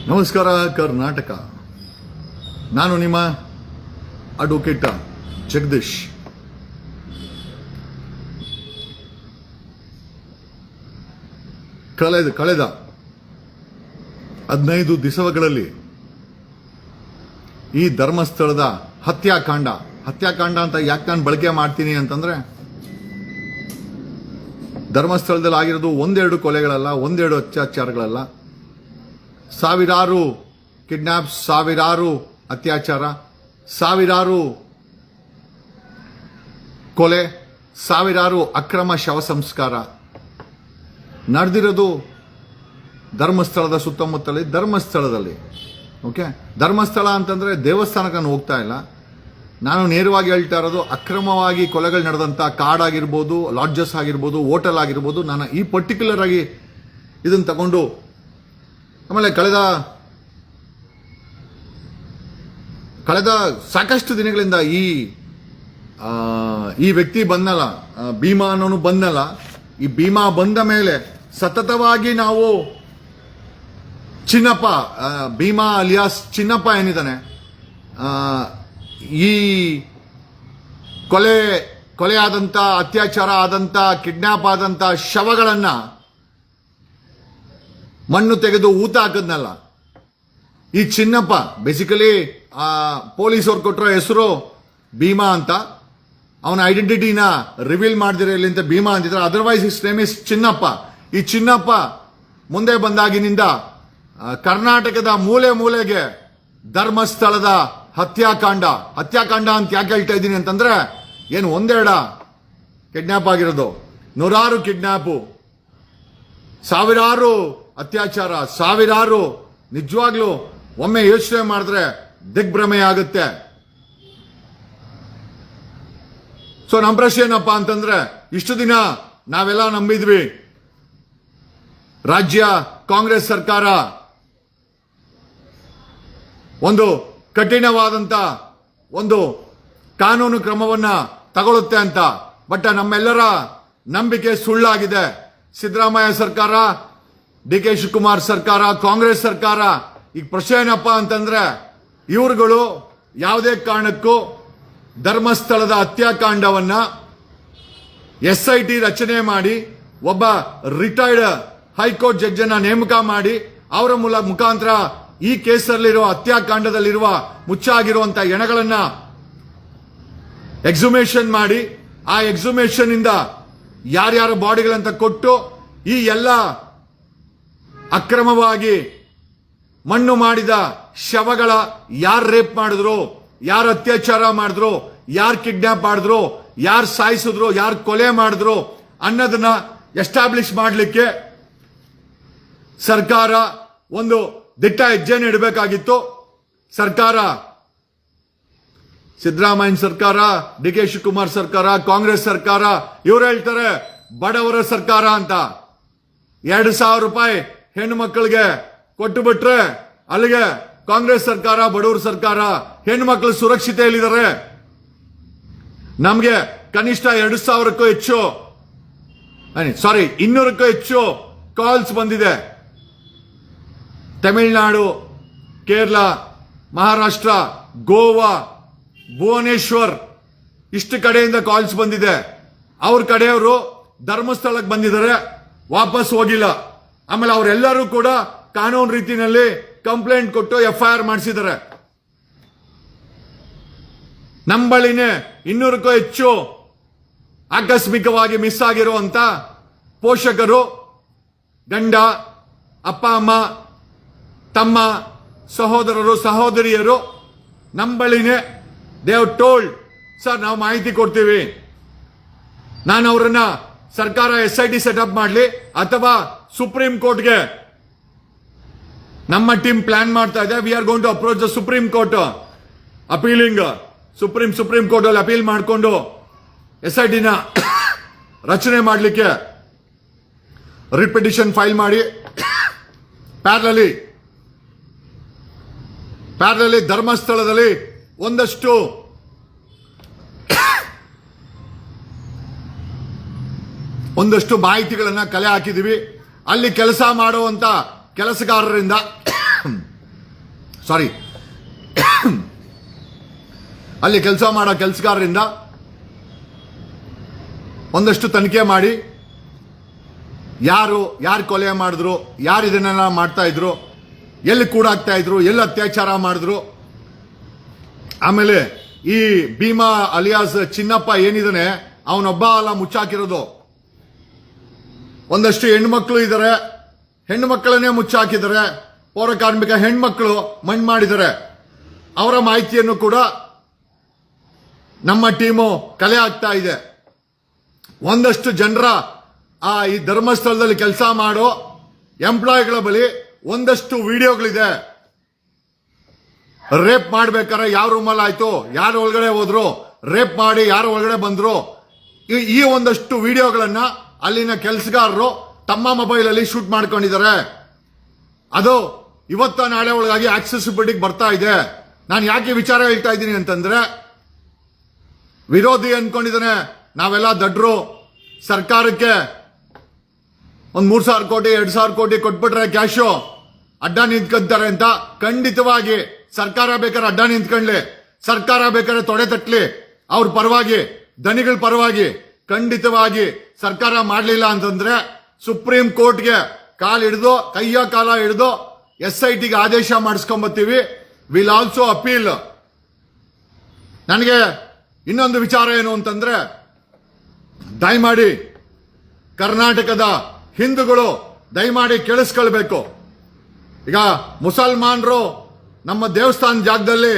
ನಮಸ್ಕಾರ ಕರ್ನಾಟಕ. ನಾನು ನಿಮ್ಮ ಅಡ್ವೊಕೇಟ್ ಜಗದೀಶ್. ಕಳೆದ 15 ದಿವಸಗಳಲ್ಲಿ ಈ ಧರ್ಮಸ್ಥಳದ ಹತ್ಯಾಕಾಂಡ ಅಂತ ಯಾಕೆ ನಾನು ಬಳಕೆ ಮಾಡ್ತೀನಿ ಅಂತಂದ್ರೆ, ಧರ್ಮಸ್ಥಳದಲ್ಲಿ ಆಗಿರೋದು ಒಂದೆರಡು ಕೊಲೆಗಳಲ್ಲ, ಒಂದೆರಡು ಅತ್ಯಾಚಾರಗಳಲ್ಲ, ಸಾವಿರಾರು ಕಿಡ್ನಾಪ್, ಸಾವಿರಾರು ಅತ್ಯಾಚಾರ, ಸಾವಿರಾರು ಕೊಲೆ, ಸಾವಿರಾರು ಅಕ್ರಮ ಶವ ಸಂಸ್ಕಾರ ನಡೆದಿರೋದು ಧರ್ಮಸ್ಥಳದ ಸುತ್ತಮುತ್ತಲೇ. ಧರ್ಮಸ್ಥಳದಲ್ಲಿ ಓಕೆ, ಧರ್ಮಸ್ಥಳ ಅಂತಂದ್ರೆ ದೇವಸ್ಥಾನಕ್ಕೆ ನಾನು ಹೋಗ್ತಾ ಇಲ್ಲ. ನಾನು ನೇರವಾಗಿ ಹೇಳ್ತಾ ಇರೋದು, ಅಕ್ರಮವಾಗಿ ಕೊಲೆಗಳು ನಡೆದಂತ ಕಾಡಾಗಿರ್ಬೋದು, ಲಾಡ್ಜಸ್ ಆಗಿರ್ಬೋದು, ಹೋಟೆಲ್ ಆಗಿರ್ಬೋದು, ನಾನು ಈ ಪರ್ಟಿಕ್ಯುಲರ್ ಆಗಿ ಇದನ್ನು ತಗೊಂಡು, ಆಮೇಲೆ ಕಳೆದ ಸಾಕಷ್ಟು ದಿನಗಳಿಂದ ಈ ವ್ಯಕ್ತಿ ಬಂದಲ್ಲ, ಭೀಮಾ ಅನ್ನೋನು ಬಂದಲ್ಲ. ಈ ಭೀಮಾ ಬಂದ ಮೇಲೆ ಸತತವಾಗಿ ನಾವು ಚಿನ್ನಪ್ಪ, ಭೀಮಾ ಅಲಿಯಾಸ್ ಚಿನ್ನಪ್ಪ ಏನಿದ್ದಾನೆ, ಈ ಕೊಲೆ ಆದಂತ, ಅತ್ಯಾಚಾರ ಆದಂತ, ಕಿಡ್ನಾಪ್ ಆದಂತ ಶವಗಳನ್ನ ಮಣ್ಣು ತೆಗೆದು ಊತ ಹಾಕದ್ನಲ್ಲ, ಈ ಚಿನ್ನಪ್ಪ ಬೇಸಿಕಲಿ ಪೊಲೀಸವ್ರು ಕೊಟ್ಟರೋ ಹೆಸರು ಭೀಮಾ ಅಂತ. ಅವನ ಐಡೆಂಟಿಟಿನ ರಿವೀಲ್ ಮಾಡಿದಿರೋ ಇಲ್ಲಿ ಅಂತ ಭೀಮಾ ಅಂತಿದ್ರೆ, otherwise his name is Chinnappa. ಈ ಚಿನ್ನಪ್ಪ ಮುಂದೆ ಬಂದಾಗಿನಿಂದ ಕರ್ನಾಟಕದ ಮೂಲೆ ಮೂಲೆಗೆ ಧರ್ಮಸ್ಥಳದ ಹತ್ಯಾಕಾಂಡ ಅಂತ ಯಾಕೆ ಹೇಳ್ತಾ ಇದ್ದೀನಿ ಅಂತಂದ್ರೆ, ಏನು ಒಂದೆರಡ ಕಿಡ್ನಾಪ್ ಆಗಿರೋದು, ನೂರಾರು ಕಿಡ್ನಾಪು, ಸಾವಿರಾರು ಅತ್ಯಾಚಾರ, ಸಾವಿರಾರು. ನಿಜವಾಗ್ಲೂ ಒಮ್ಮೆ ಯೋಚನೆ ಮಾಡಿದ್ರೆ ದಿಗ್ಭ್ರಮೆ ಆಗುತ್ತೆ. ಸೊ ನಮ್ಮ ಪ್ರಶ್ನೆ ಏನಪ್ಪಾ ಅಂತಂದ್ರೆ, ಇಷ್ಟು ದಿನ ನಾವೆಲ್ಲ ನಂಬಿದ್ವಿ ರಾಜ್ಯ ಕಾಂಗ್ರೆಸ್ ಸರ್ಕಾರ ಒಂದು ಕಠಿಣವಾದಂತ ಒಂದು ಕಾನೂನು ಕ್ರಮವನ್ನ ತಗೊಳುತ್ತೆ ಅಂತ. ಬಟ್ ನಮ್ಮೆಲ್ಲರ ನಂಬಿಕೆ ಸುಳ್ಳಾಗಿದೆ. ಸಿದ್ದರಾಮಯ್ಯ ಸರ್ಕಾರ, ಡಿ.ಕೆ. ಶಿವಕುಮಾರ್ ಸರ್ಕಾರ, ಕಾಂಗ್ರೆಸ್ ಸರ್ಕಾರ, ಈಗ ಪ್ರಶ್ನೆ ಏನಪ್ಪಾ ಅಂತಂದ್ರೆ, ಇವರುಗಳು ಯಾವುದೇ ಕಾರಣಕ್ಕೂ ಧರ್ಮಸ್ಥಳದ ಹತ್ಯಾಕಾಂಡವನ್ನ SIT ರಚನೆ ಮಾಡಿ, ಒಬ್ಬ ರಿಟೈರ್ಡ್ ಹೈಕೋರ್ಟ್ ಜಡ್ಜ್ ಅನ್ನ ನೇಮಕ ಮಾಡಿ, ಅವರ ಮುಖಾಂತರ ಈ ಕೇಸಲ್ಲಿರುವ ಹತ್ಯಾಕಾಂಡದಲ್ಲಿರುವ ಮುಚ್ಚಾಗಿರುವಂತ ಹೆಣಗಳನ್ನ ಎಕ್ಸುಮೇಷನ್ ಮಾಡಿ, ಆ ಎಕ್ಸುಮೇಷನ್ ಇಂದ ಯಾರ್ಯಾರ ಬಾಡಿಗಳಂತ ಕೊಟ್ಟು, ಈ ಎಲ್ಲ ಅಕ್ರಮವಾಗಿ ಮಣ್ಣು ಮಾಡಿದ ಶವಗಳ ಯಾರು ರೇಪ್ ಮಾಡಿದ್ರು, ಯಾರು ಅತ್ಯಾಚಾರ ಮಾಡಿದ್ರು, ಯಾರು ಕಿಡ್ನಾಪ್ ಮಾಡಿದ್ರು, ಯಾರು ಸಾಯಿಸಿದ್ರು, ಯಾರು ಕೊಲೆ ಮಾಡಿದ್ರು ಅನ್ನೋದನ್ನ ಎಸ್ಟಾಬ್ಲಿಷ್ ಮಾಡಲಿಕ್ಕೆ ಸರ್ಕಾರ ಒಂದು ದಿಟ್ಟ ಹೆಜ್ಜೆಯನ್ನು ಇಡಬೇಕಾಗಿತ್ತು. ಸರ್ಕಾರ, ಸಿದ್ದರಾಮಯ್ಯ ಸರ್ಕಾರ, ಡಿ.ಕೆ. ಶಿವಕುಮಾರ್ ಸರ್ಕಾರ, ಕಾಂಗ್ರೆಸ್ ಸರ್ಕಾರ, ಇವರು ಹೇಳ್ತಾರೆ ಬಡವರ ಸರ್ಕಾರ ಅಂತ. 2,000 ರೂಪಾಯಿ ಹೆಣ್ಣು ಮಕ್ಕಳಿಗೆ ಕೊಟ್ಟು ಬಿಟ್ರೆ ಅಲ್ಲಿಗೆ ಕಾಂಗ್ರೆಸ್ ಸರ್ಕಾರ ಬಡವರ ಸರ್ಕಾರ, ಹೆಣ್ಣು ಮಕ್ಕಳು ಸುರಕ್ಷತೆಯಲ್ಲಿದ್ದಾರೆ. ನಮಗೆ ಕನಿಷ್ಠ 2,000ಕ್ಕೂ ಹೆಚ್ಚು, 200ಕ್ಕೂ ಹೆಚ್ಚು ಕಾಲ್ಸ್ ಬಂದಿದೆ. ತಮಿಳುನಾಡು, ಕೇರಳ, ಮಹಾರಾಷ್ಟ್ರ, ಗೋವಾ, ಭುವನೇಶ್ವರ್, ಇಷ್ಟು ಕಡೆಯಿಂದ ಕಾಲ್ಸ್ ಬಂದಿದೆ. ಅವ್ರ ಕಡೆಯವರು ಧರ್ಮಸ್ಥಳಕ್ಕೆ ಬಂದಿದ್ದಾರೆ, ವಾಪಸ್ ಹೋಗಿಲ್ಲ. ಆಮೇಲೆ ಅವರೆಲ್ಲರೂ ಕೂಡ ಕಾನೂನು ರೀತಿಯಲ್ಲಿ ಕಂಪ್ಲೇಂಟ್ ಕೊಟ್ಟು FIR ಮಾಡಿಸಿದ್ದಾರೆ. ನಮ್ಮ ಬಳಿನೇ 200ಕ್ಕೂ ಹೆಚ್ಚು ಆಕಸ್ಮಿಕವಾಗಿ ಮಿಸ್ ಆಗಿರುವಂತ ಪೋಷಕರು, ಗಂಡ, ಅಪ್ಪ ಅಮ್ಮ, ತಮ್ಮ, ಸಹೋದರರು, ಸಹೋದರಿಯರು ನಮ್ಮ ಬಳಿನೇ ದೇ ಹ್ಯಾವ್ ಟೋಲ್ಡ್, ಸರ್ ನಾವು ಮಾಹಿತಿ ಕೊಡ್ತೀವಿ, ನಾನು ಅವರನ್ನ ಸರ್ಕಾರ SIT ಸೆಟಪ್ ಮಾಡಲಿ ಅಥವಾ ಸುಪ್ರೀಂ ಕೋರ್ಟ್ಗೆ ನಮ್ಮ ಟೀಮ್ ಪ್ಲಾನ್ ಮಾಡ್ತಾ ಇದೆ, we are going to approach the supreme court, appealing supreme court ಅಲ್ಲಿ ಅಪೀಲ್ ಮಾಡಿಕೊಂಡು SIT ನ ರಚನೆ ಮಾಡಲಿಕ್ಕೆ ರಿಟ್ ಪಿಟಿಷನ್ ಫೈಲ್ ಮಾಡಿ, ಪ್ಯಾರಲಲಿ ಧರ್ಮಸ್ಥಳದಲ್ಲಿ ಒಂದಷ್ಟು ಮಾಹಿತಿಗಳನ್ನ ಕಲೆ ಹಾಕಿದೀವಿ. ಅಲ್ಲಿ ಕೆಲಸ ಮಾಡುವಂತ ಕೆಲಸಗಾರರಿಂದ ಸಾರಿ ಅಲ್ಲಿ ಕೆಲಸ ಮಾಡೋ ಕೆಲಸಗಾರರಿಂದ ಒಂದಷ್ಟು ತನಿಖೆ ಮಾಡಿ ಯಾರು ಕೊಲೆ ಮಾಡಿದ್ರು, ಯಾರು ಇದನ್ನೆಲ್ಲ ಮಾಡ್ತಾ ಇದ್ರು, ಎಲ್ಲಿ ಕೂಡಾಕ್ತಾ ಇದ್ರು, ಎಲ್ಲಿ ಅತ್ಯಾಚಾರ ಮಾಡಿದ್ರು. ಆಮೇಲೆ ಈ ಭೀಮಾ ಅಲಿಯಾಸ್ ಚಿನ್ನಪ್ಪ ಏನಿದಾನೆ ಅವನೊಬ್ಬ ಅಲ್ಲ ಮುಚ್ಚಾಕಿರೋದು. ಒಂದಷ್ಟು ಹೆಣ್ಮಕ್ಳು ಇದ್ದಾರೆ, ಹೆಣ್ಣು ಮಕ್ಕಳನ್ನೇ ಮುಚ್ಚಾಕಿದ್ದಾರೆ. ಪೌರ ಕಾರ್ಮಿಕ ಹೆಣ್ಮಕ್ಳು ಮಣ್ಣು ಮಾಡಿದ್ದಾರೆ. ಅವರ ಮಾಹಿತಿಯನ್ನು ಕೂಡ ನಮ್ಮ ಟೀಮು ಕಲೆ ಆಗ್ತಾ ಇದೆ. ಒಂದಷ್ಟು ಜನರ ಈ ಧರ್ಮಸ್ಥಳದಲ್ಲಿ ಕೆಲಸ ಮಾಡೋ ಎಂಪ್ಲಾಯಿಗಳ ಬಳಿ ಒಂದಷ್ಟು ವಿಡಿಯೋಗಳಿದೆ. ರೇಪ್ ಮಾಡ್ಬೇಕಾದ್ರೆ ಯಾವ ರೂಮಲ್ಲಿ ಆಯ್ತು, ಯಾರು ಒಳಗಡೆ ಹೋದ್ರು, ರೇಪ್ ಮಾಡಿ ಯಾರು ಒಳಗಡೆ ಬಂದ್ರು, ಈ ಒಂದಷ್ಟು ವಿಡಿಯೋಗಳನ್ನ ಅಲ್ಲಿನ ಕೆಲಸಗಾರರು ತಮ್ಮ ಮೊಬೈಲ್ ಅಲ್ಲಿ ಶೂಟ್ ಮಾಡ್ಕೊಂಡಿದ್ದಾರೆ. ಅದು ಇವತ್ತ ನಾಳೆ ಒಳಗಾಗಿ ಆಕ್ಸೆಸಿಬಿಲಿಟಿಗೆ ಬರ್ತಾ ಇದೆ. ನಾನು ಯಾಕೆ ವಿಚಾರ ಹೇಳ್ತಾ ಇದ್ದೀನಿ ಅಂತಂದ್ರೆ, ವಿರೋಧಿ ಅನ್ಕೊಂಡಿದ್ದಾನೆ ನಾವೆಲ್ಲ ದಡ್ರು, ಸರ್ಕಾರಕ್ಕೆ ಒಂದ್ 3,000 ಕೋಟಿ 2,000 ಕೋಟಿ ಕೊಟ್ಬಿಟ್ರೆ ಕ್ಯಾಶು ಅಡ್ಡ ನಿಂತ್ಕೊಂತಾರೆ ಅಂತ. ಖಂಡಿತವಾಗಿ ಸರ್ಕಾರ ಬೇಕಾದ್ರೆ ಅಡ್ಡ ನಿಂತ್ಕೊಳ್ಳಿ, ಸರ್ಕಾರ ಬೇಕಾದ್ರೆ ತೊಡೆ ತಟ್ಲಿ, ಅವ್ರ ಪರವಾಗಿ, ದನಿಗಳ ಪರವಾಗಿ. ಖಂಡಿತವಾಗಿ ಸರ್ಕಾರ ಮಾಡಲಿಲ್ಲ ಅಂತಂದ್ರೆ ಸುಪ್ರೀಂ ಕೋರ್ಟ್ಗೆ ಕೈಯ ಕಾಲ ಹಿಡಿದು SITಗೆ ಆದೇಶ ಮಾಡಿಸ್ಕೊಂಬತ್ತೀವಿ. Will also appeal. ನನಗೆ ಇನ್ನೊಂದು ವಿಚಾರ ಏನು ಅಂತಂದ್ರೆ, ದಯಮಾಡಿ ಕರ್ನಾಟಕದ ಹಿಂದೂಗಳು ದಯಮಾಡಿ ಕೇಳಿಸ್ಕೊಳ್ಬೇಕು. ಈಗ ಮುಸಲ್ಮಾನರು ನಮ್ಮ ದೇವಸ್ಥಾನ ಜಾಗದಲ್ಲಿ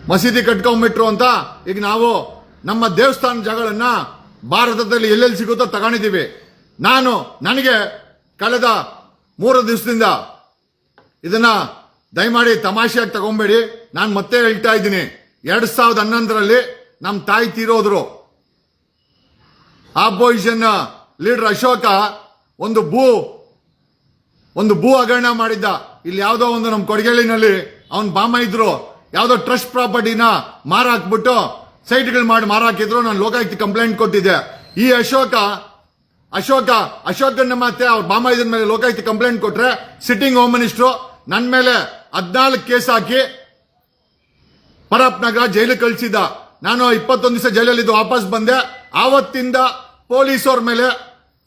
ಮಸೀದಿ ಕಟ್ಕೊಂಡ್ಬಿಟ್ರು ಅಂತ ಈಗ ನಾವು ನಮ್ಮ ದೇವಸ್ಥಾನ ಜಾಗಗಳನ್ನ ಭಾರತದಲ್ಲಿ ಎಲ್ಲೆಲ್ಲಿ ಸಿಗುತ್ತೋ ತಗೊಂಡಿದ್ದೀವಿ. ನನಗೆ ಕಳೆದ 3 ದಿವಸದಿಂದ ಇದನ್ನ ದಯಮಾಡಿ ತಮಾಷೆಯಾಗಿ ತಗೊಂಬೇಡಿ. ನಾನು ಮತ್ತೆ ಹೇಳ್ತಾ ಇದ್ದೀನಿ, 2011ರಲ್ಲಿ ನಮ್ಮ ತಾಯಿ ತೀರೋದ್ರು. ಆಪೋಸಿಷನ್ ಲೀಡರ್ ಅಶೋಕ ಒಂದು ಭೂ ಹಗರಣ ಮಾಡಿದ್ದ. ಇಲ್ಲಿ ಯಾವುದೋ ಒಂದು ನಮ್ಮ ಕೊಡಗೇಳಿನಲ್ಲಿ ಅವನ್ ಬಾಮ ಇದ್ರು, ಯಾವುದೋ ಟ್ರಸ್ಟ್ ಪ್ರಾಪರ್ಟಿನ ಮಾರಾಕ್ಬಿಟ್ಟು ಸೈಟ್ಗಳು ಮಾಡಿ ಮಾರಾಕಿದ್ರು. ನಾನು ಲೋಕಾಯುಕ್ತ ಕಂಪ್ಲೇಂಟ್ ಕೊಟ್ಟಿದ್ದೆ. ಈ ಅಶೋಕನ ಮತ್ತೆ ಅವ್ರ ಬಾಮ ಇದ್ರ ಮೇಲೆ ಲೋಕಾಯುಕ್ತ ಕಂಪ್ಲೇಂಟ್ ಕೊಟ್ರೆ ಸಿಟ್ಟಿಂಗ್ ಹೋಮ್ ಮಿನಿಸ್ಟ್ರು ನನ್ನ ಮೇಲೆ 14 ಕೇಸ್ ಹಾಕಿ ಪರಪ್ ನಗರ ಜೈಲಿಗೆ ಕಳಿಸಿದ್ದ. ನಾನು 21 ದಿವಸ ಜೈಲಲ್ಲಿದ್ದು ವಾಪಸ್ ಬಂದೆ. ಆವತ್ತಿಂದ ಪೊಲೀಸವ್ರ ಮೇಲೆ,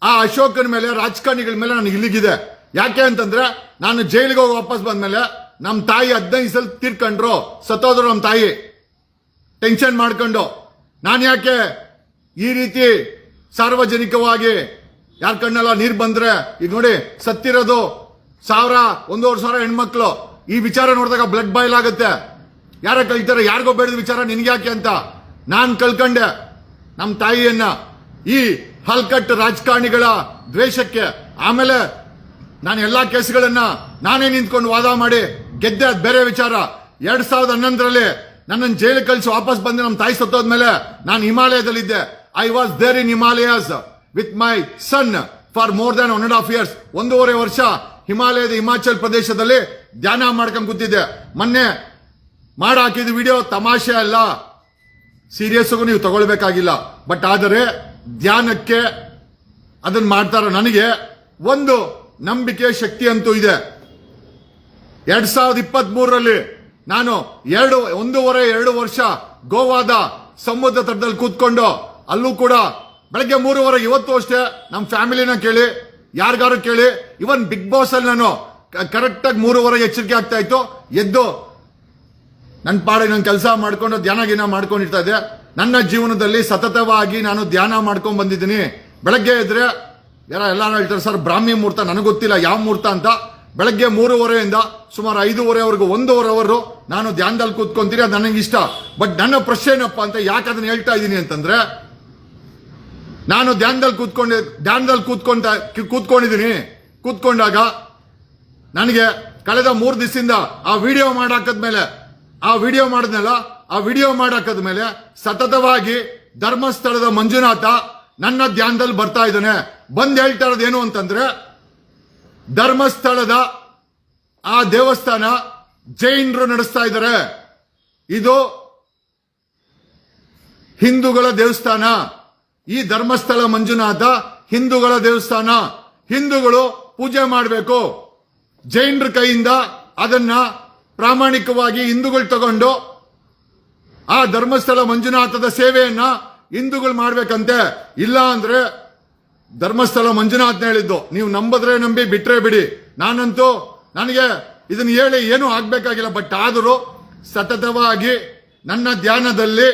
ಆ ಅಶೋಕನ ಮೇಲೆ, ರಾಜಕಾರಣಿಗಳ ಮೇಲೆ ನನಗೆ ಇಲ್ಲಿಗಿದೆ. ಯಾಕೆ ಅಂತಂದ್ರೆ, ನಾನು ಜೈಲಿಗೆ ಹೋಗಿ ವಾಪಸ್ ಬಂದ್ಮೇಲೆ ನಮ್ಮ ತಾಯಿ 15 ಸಲ ತೀರ್ಕೊಂಡ್ರು, ಸತ್ತೋದ್ರು ನಮ್ಮ ತಾಯಿ ಟೆನ್ಷನ್ ಮಾಡ್ಕೊಂಡು. ನಾನು ಯಾಕೆ ಈ ರೀತಿ ಸಾರ್ವಜನಿಕವಾಗಿ ಯಾರ ಕಣ್ಣೆಲ್ಲ ನೀರು ಬಂದ್ರೆ, ಈಗ ನೋಡಿ ಸತ್ತಿರೋದು 1,000-1,500 ಹೆಣ್ಮಕ್ಳು. ಈ ವಿಚಾರ ನೋಡಿದಾಗ ಬ್ಲಡ್ ಬಾಯ್ಲ್ ಆಗುತ್ತೆ. ಯಾರ ಕಳ್ತಾರೆ, ಯಾರಿಗೋ ಬೇಡದ ವಿಚಾರ ನಿನ್ಗ್ಯಾಕೆ ಅಂತ ನಾನ್ ಕಳ್ಕೊಂಡೆ ನಮ್ಮ ತಾಯಿಯನ್ನ ಈ ಹಲ್ಕಟ್ ರಾಜಕಾರಣಿಗಳ ದ್ವೇಷಕ್ಕೆ. ಆಮೇಲೆ ನಾನು ಎಲ್ಲಾ ಕೇಸ್ಗಳನ್ನ ನಾನೇ ನಿಂತ್ಕೊಂಡು ವಾದ ಮಾಡಿ ಗೆದ್ದೆ, ಅದು ಬೇರೆ ವಿಚಾರ. 2011ರಲ್ಲಿ ನನ್ನನ್ನು ಜೈಲಿಗೆ ಕಳಿಸಿ ವಾಪಸ್ ಬಂದೆ. ನಮ್ಮ ತಾಯಿ ಸತ್ತೋದ್ಮೇಲೆ ನಾನು ಹಿಮಾಲಯದಲ್ಲಿದ್ದೆ. I was there in Himalayas with my son for more than 1.5 years. 1.5 ವರ್ಷ ಹಿಮಾಚಲ್ ಪ್ರದೇಶದಲ್ಲಿ ಧ್ಯಾನ ಮಾಡ್ಕೊಂಡು ಕೂತಿದ್ದೆ. ಮೊನ್ನೆ ಹಾಕಿದ ವಿಡಿಯೋ ತಮಾಷೆ ಅಲ್ಲ, ಸೀರಿಯಸ್ ನೀವು ತಗೊಳ್ಬೇಕಾಗಿಲ್ಲ. ಬಟ್ ಆದರೆ ಧ್ಯಾನಕ್ಕೆ ಅದನ್ನ ಮಾಡ್ತಾರ. ನನಗೆ ಒಂದು ನಂಬಿಕೆ ಶಕ್ತಿ ಅಂತೂ ಇದೆ. 2023ರಲ್ಲಿ ನಾನು 1.5-2 ವರ್ಷ ಗೋವಾದ ಸಮುದ್ರ ತಟದಲ್ಲಿ ಕೂತ್ಕೊಂಡು, ಅಲ್ಲೂ ಕೂಡ ಬೆಳಗ್ಗೆ 3:30, ಇವತ್ತು ಅಷ್ಟೇ ನಮ್ಮ ಫ್ಯಾಮಿಲಿನ ಕೇಳಿ, ಯಾರಿಗಾರು ಕೇಳಿ, ಇವನ್ ಬಿಗ್ ಬಾಸ್ ಅಲ್ಲಿ ನಾನು ಕರೆಕ್ಟಾಗಿ 3:30 ಎಚ್ಚರಿಕೆ ಆಗ್ತಾ ಇತ್ತು. ಎದ್ದು ನನ್ನ ಪಾಡಿಗೆ ನಾನು ಕೆಲಸ ಮಾಡ್ಕೊಂಡು ಧ್ಯಾನ ಮಾಡ್ಕೊಂಡಿರ್ತಾ ಇದ್ದೆ. ನನ್ನ ಜೀವನದಲ್ಲಿ ಸತತವಾಗಿ ನಾನು ಧ್ಯಾನ ಮಾಡ್ಕೊಂಡ್ ಬಂದಿದ್ದೀನಿ. ಬೆಳಗ್ಗೆ ಇದ್ರೆ ಎಲ್ಲಾರು ಹೇಳ್ತಾರೆ ಸರ್ ಬ್ರಾಹ್ಮಿ ಮುಹೂರ್ತ, ನನಗೆ ಗೊತ್ತಿಲ್ಲ ಯಾವ ಮುಹೂರ್ತ ಅಂತ. ಬೆಳಗ್ಗೆ 3:30 ಸುಮಾರು 5:30 1 ಅವರ್ ನಾನು ಧ್ಯಾನದಲ್ಲಿ ಕೂತ್ಕೊಂತೀನಿ. ಅದು ನನಗೆ ಇಷ್ಟ. ಬಟ್ ನನ್ನ ಪ್ರಶ್ನೆ ಏನಪ್ಪ ಅಂತ ಯಾಕೆ ಅದನ್ನ ಹೇಳ್ತಾ ಇದ್ದೀನಿ ಅಂತಂದ್ರೆ, ನಾನು ಧ್ಯಾನದಲ್ಲಿ ಕೂತ್ಕೊಂಡಿದ್ದೀನಿ. ಕೂತ್ಕೊಂಡಾಗ ನನಗೆ ಕಳೆದ 3 ದಿವಸದಿಂದ ಆ ವಿಡಿಯೋ ಮಾಡಾಕದ್ಮೇಲೆ ಸತತವಾಗಿ ಧರ್ಮಸ್ಥಳದ ಮಂಜುನಾಥ ನನ್ನ ಧ್ಯಾನದಲ್ಲಿ ಬರ್ತಾ ಇದ್ದಾನೆ. ಬಂದ್ ಹೇಳ್ತಾ ಇರೋದೇನು ಅಂತಂದ್ರೆ, ಧರ್ಮಸ್ಥಳದ ಆ ದೇವಸ್ಥಾನ ಜೈನರು ನಡೆಸ್ತಾ ಇದ್ದಾರೆ. ಇದು ಹಿಂದೂಗಳ ದೇವಸ್ಥಾನ. ಈ ಧರ್ಮಸ್ಥಳ ಮಂಜುನಾಥ ಹಿಂದೂಗಳ ದೇವಸ್ಥಾನ. ಹಿಂದೂಗಳು ಪೂಜೆ ಮಾಡಬೇಕು. ಜೈನರ ಕೈಯಿಂದ ಅದನ್ನ ಪ್ರಾಮಾಣಿಕವಾಗಿ ಹಿಂದೂಗಳು ತಗೊಂಡು ಆ ಧರ್ಮಸ್ಥಳ ಮಂಜುನಾಥದ ಸೇವೆಯನ್ನ ಹಿಂದೂಗಳು ಮಾಡ್ಬೇಕಂತೆ. ಇಲ್ಲ ಅಂದ್ರೆ ಧರ್ಮಸ್ಥಳ ಮಂಜುನಾಥ್ನ ಹೇಳಿದ್ದು, ನೀವು ನಂಬದ್ರೆ ನಂಬಿ ಬಿಟ್ರೆ ಬಿಡಿ. ನಾನಂತೂ ನನಗೆ ಇದನ್ನ ಹೇಳಿ ಏನೂ ಆಗ್ಬೇಕಾಗಿಲ್ಲ. ಬಟ್ ಆದರೂ ಸತತವಾಗಿ ನನ್ನ ಧ್ಯಾನದಲ್ಲಿ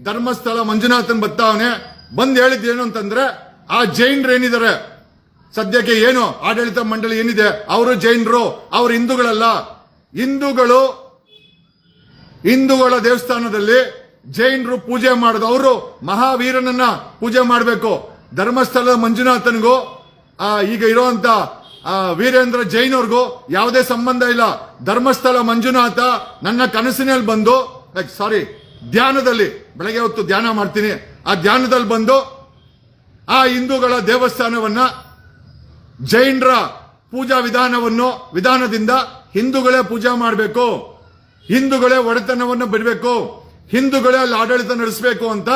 ಧರ್ಮಸ್ಥಳ ಮಂಜುನಾಥನ್ ಬರ್ತಾವನೆ. ಬಂದ್ ಹೇಳಿದ್ದೇನು ಅಂತಂದ್ರೆ, ಆ ಜೈನರು ಏನಿದ್ದಾರೆ ಸದ್ಯಕ್ಕೆ ಏನು ಆಡಳಿತ ಮಂಡಳಿ ಏನಿದೆ ಅವರು ಜೈನರು, ಅವರು ಹಿಂದೂಗಳಲ್ಲ. ಹಿಂದೂಗಳ ದೇವಸ್ಥಾನದಲ್ಲಿ ಜೈನರು ಪೂಜೆ ಮಾಡೋದು, ಅವರು ಮಹಾವೀರನನ್ನ ಪೂಜೆ ಮಾಡಬೇಕು. ಧರ್ಮಸ್ಥಳದ ಮಂಜುನಾಥನ್ಗೂ ಈಗ ಇರುವಂತ ವೀರೇಂದ್ರ ಜೈನವ್ರಿಗೂ ಯಾವುದೇ ಸಂಬಂಧ ಇಲ್ಲ. ಧರ್ಮಸ್ಥಳ ಮಂಜುನಾಥ ನನ್ನ ಕನಸಿನಲ್ಲಿ ಬಂದು, ಧ್ಯಾನದಲ್ಲಿ ಬೆಳಗ್ಗೆ ಹೊತ್ತು ಧ್ಯಾನ ಮಾಡ್ತೀನಿ, ಆ ಧ್ಯಾನದಲ್ಲಿ ಬಂದು ಆ ಹಿಂದೂಗಳ ದೇವಸ್ಥಾನವನ್ನ ಜೈನರ ಪೂಜಾ ವಿಧಾನದಿಂದ ಹಿಂದೂಗಳೇ ಪೂಜೆ ಮಾಡಬೇಕು, ಹಿಂದೂಗಳೇ ಒಡೆತನವನ್ನು ಬಿಡಬೇಕು, ಹಿಂದೂಗಳೇ ಅಲ್ಲಿ ಆಡಳಿತ ನಡೆಸಬೇಕು ಅಂತ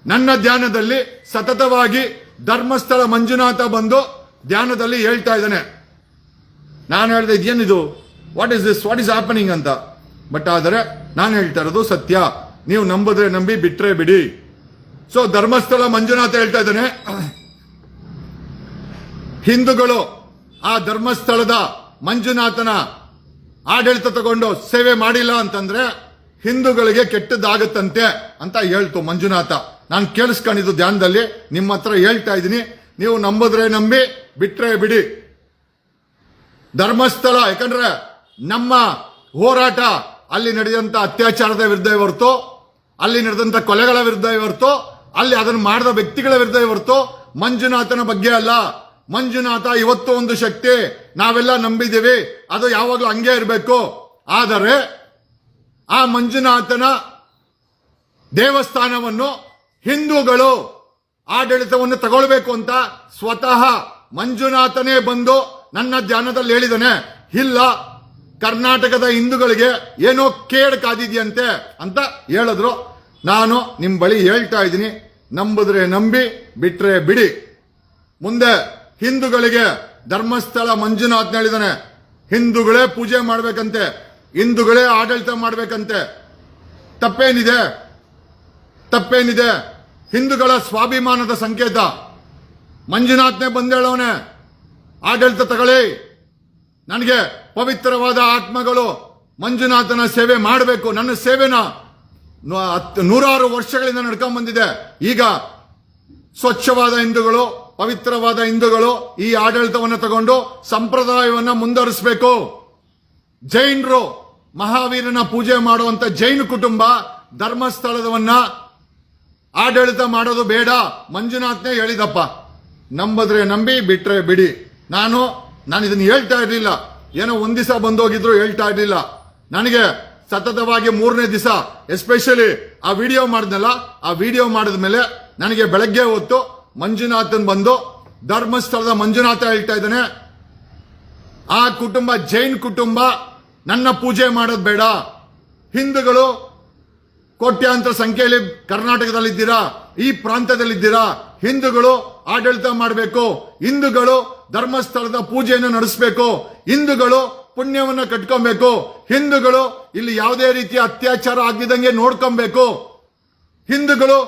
ನನ್ನ ಧ್ಯಾನದಲ್ಲಿ ಸತತವಾಗಿ ಧರ್ಮಸ್ಥಳ ಮಂಜುನಾಥ ಬಂದು ಧ್ಯಾನದಲ್ಲಿ ಹೇಳ್ತಾ ಇದ್ದಾನೆ. ನಾನು ಹೇಳಿದೆ ಇದೇನಿದು, what is this, what is happening ಅಂತ. ಬಟ್ ಆದರೆ ನಾನು ಹೇಳ್ತಾ ಇರೋದು ಸತ್ಯ. ನೀವು ನಂಬಿದ್ರೆ ನಂಬಿ, ಬಿಟ್ರೆ ಬಿಡಿ. ಸೊ ಧರ್ಮಸ್ಥಳ ಮಂಜುನಾಥ ಹೇಳ್ತಾ ಇದ್ದಾನೆ, ಹಿಂದೂಗಳು ಆ ಧರ್ಮಸ್ಥಳದ ಮಂಜುನಾಥನ ಆಡಳಿತ ತಗೊಂಡು ಸೇವೆ ಮಾಡಿಲ್ಲ ಅಂತಂದ್ರೆ ಹಿಂದೂಗಳಿಗೆ ಕೆಟ್ಟದ್ದಾಗತ್ತಂತೆ ಅಂತ ಹೇಳ್ತು ಮಂಜುನಾಥ. ನಾನು ಕೇಳಿಸ್ಕೊಂಡಿದ್ದು ಧ್ಯಾನದಲ್ಲಿ, ನಿಮ್ಮ ಹತ್ರ ಹೇಳ್ತಾ ಇದ್ದೀನಿ. ನೀವು ನಂಬಿದ್ರೆ ನಂಬಿ, ಬಿಟ್ರೆ ಬಿಡಿ. ಧರ್ಮಸ್ಥಳ, ಯಾಕಂದ್ರೆ ನಮ್ಮ ಹೋರಾಟ ಅಲ್ಲಿ ನಡೆದಂತ ಅತ್ಯಾಚಾರದ ವಿರುದ್ಧ ಹೊರತು, ಅಲ್ಲಿ ನಡೆದಂತ ಕೊಲೆಗಳ ವಿರುದ್ಧ ಹೊರತು, ಅಲ್ಲಿ ಅದನ್ನು ಮಾಡಿದ ವ್ಯಕ್ತಿಗಳ ವಿರುದ್ಧ ಹೊರತು ಮಂಜುನಾಥನ ಬಗ್ಗೆ ಅಲ್ಲ. ಮಂಜುನಾಥ ಇವತ್ತು ಒಂದು ಶಕ್ತಿ, ನಾವೆಲ್ಲ ನಂಬಿದ್ದೀವಿ, ಅದು ಯಾವಾಗಲೂ ಹಂಗೆ ಇರಬೇಕು. ಆದರೆ ಆ ಮಂಜುನಾಥನ ದೇವಸ್ಥಾನವನ್ನು ಹಿಂದೂಗಳು ಆಡಳಿತವನ್ನು ತಗೊಳ್ಬೇಕು ಅಂತ ಸ್ವತಃ ಮಂಜುನಾಥನೇ ಬಂದು ನನ್ನ ಧ್ಯಾನದಲ್ಲಿ ಹೇಳಿದಾನೆ. ಇಲ್ಲ, ಕರ್ನಾಟಕದ ಹಿಂದೂಗಳಿಗೆ ಏನೋ ಕೇಡ್ ಕಾದಿದ್ಯಂತೆ ಅಂತ ಹೇಳಿದ್ರು. ನಾನು ನಿಮ್ ಬಳಿ ಹೇಳ್ತಾ ಇದ್ದೀನಿ, ನಂಬಿದ್ರೆ ನಂಬಿ, ಬಿಟ್ರೆ ಬಿಡಿ. ಮುಂದೆ ಹಿಂದೂಗಳಿಗೆ ಧರ್ಮಸ್ಥಳ ಮಂಜುನಾಥ್ ಹೇಳಿದಾನೆ, ಹಿಂದೂಗಳೇ ಪೂಜೆ ಮಾಡ್ಬೇಕಂತೆ, ಹಿಂದೂಗಳೇ ಆಡಳಿತ ಮಾಡ್ಬೇಕಂತೆ. ತಪ್ಪೇನಿದೆ? ಹಿಂದೂಗಳ ಸ್ವಾಭಿಮಾನದ ಸಂಕೇತ ಮಂಜುನಾಥ್ನೇ ಬಂದೇಳವನೆ, ಆಡಳಿತ ತಗೊಳ್ಳಿ, ನನಗೆ ಪವಿತ್ರವಾದ ಆತ್ಮಗಳು ಮಂಜುನಾಥನ ಸೇವೆ ಮಾಡಬೇಕು. ನನ್ನ ಸೇವೆನ ನೂರಾರು ವರ್ಷಗಳಿಂದ ನಡ್ಕೊಂಡ್ ಬಂದಿದೆ. ಈಗ ಸ್ವಚ್ಛವಾದ ಹಿಂದೂಗಳು, ಪವಿತ್ರವಾದ ಹಿಂದೂಗಳು ಈ ಆಡಳಿತವನ್ನು ತಗೊಂಡು ಸಂಪ್ರದಾಯವನ್ನ ಮುಂದುವರಿಸಬೇಕು. ಜೈನರು ಮಹಾವೀರನ ಪೂಜೆ ಮಾಡುವಂತ ಜೈನ ಕುಟುಂಬ ಧರ್ಮಸ್ಥಳದವನ್ನ ಆಡಳಿತ ಮಾಡೋದು ಬೇಡ, ಮಂಜುನಾಥ್ನೇ ಹೇಳಿದಪ್ಪ. ನಂಬಿದ್ರೆ ನಂಬಿ, ಬಿಟ್ರೆ ಬಿಡಿ. ನಾನು ಇದನ್ನ ಹೇಳ್ತಾ ಇರ್ಲಿಲ್ಲ, ಏನೋ ಒಂದ್ ದಿವಸ ಬಂದೋಗಿದ್ರು ಹೇಳ್ತಾ ಇರ್ಲಿಲ್ಲ. ನನಗೆ ಸತತವಾಗಿ 3ನೇ ದಿವಸ ಎಸ್ಪೆಷಲಿ ಆ ವಿಡಿಯೋ ಮಾಡಿದ್ನಲ್ಲ, ಆ ವಿಡಿಯೋ ಮಾಡಿದ ಮೇಲೆ ನನಗೆ ಬೆಳಗ್ಗೆ ಹೊತ್ತು ಮಂಜುನಾಥನ್ ಬಂದು ಧರ್ಮಸ್ಥಳದ ಮಂಜುನಾಥ ಹೇಳ್ತಾ ಇದ್ದಾನೆ, ಆ ಕುಟುಂಬ ಜೈನ್ ಕುಟುಂಬ ನನ್ನ ಪೂಜೆ ಮಾಡೋದು ಬೇಡ. ಹಿಂದೂಗಳು ಕೋಟ್ಯಾಂತರ ಸಂಖ್ಯೆಯಲ್ಲಿ ಕರ್ನಾಟಕದಲ್ಲಿದ್ದೀರಾ, ಈ ಪ್ರಾಂತ್ಯದಲ್ಲಿದ್ದೀರಾ, ಹಿಂದೂಗಳು ಆಡಳಿತ ಮಾಡಬೇಕು, ಹಿಂದೂಗಳು ಧರ್ಮಸ್ಥಳದ ಪೂಜೆಯನ್ನು ನಡೆಸಬೇಕು, ಹಿಂದೂಗಳು ಪುಣ್ಯವನ್ನು ಕಟ್ಕೊಬೇಕು, ಹಿಂದೂಗಳು ಇಲ್ಲಿ ಯಾವುದೇ ರೀತಿಯ ಅತ್ಯಾಚಾರ ಆಗಿದಂಗೆ ನೋಡ್ಕೊಬೇಕು, ಹಿಂದೂಗಳು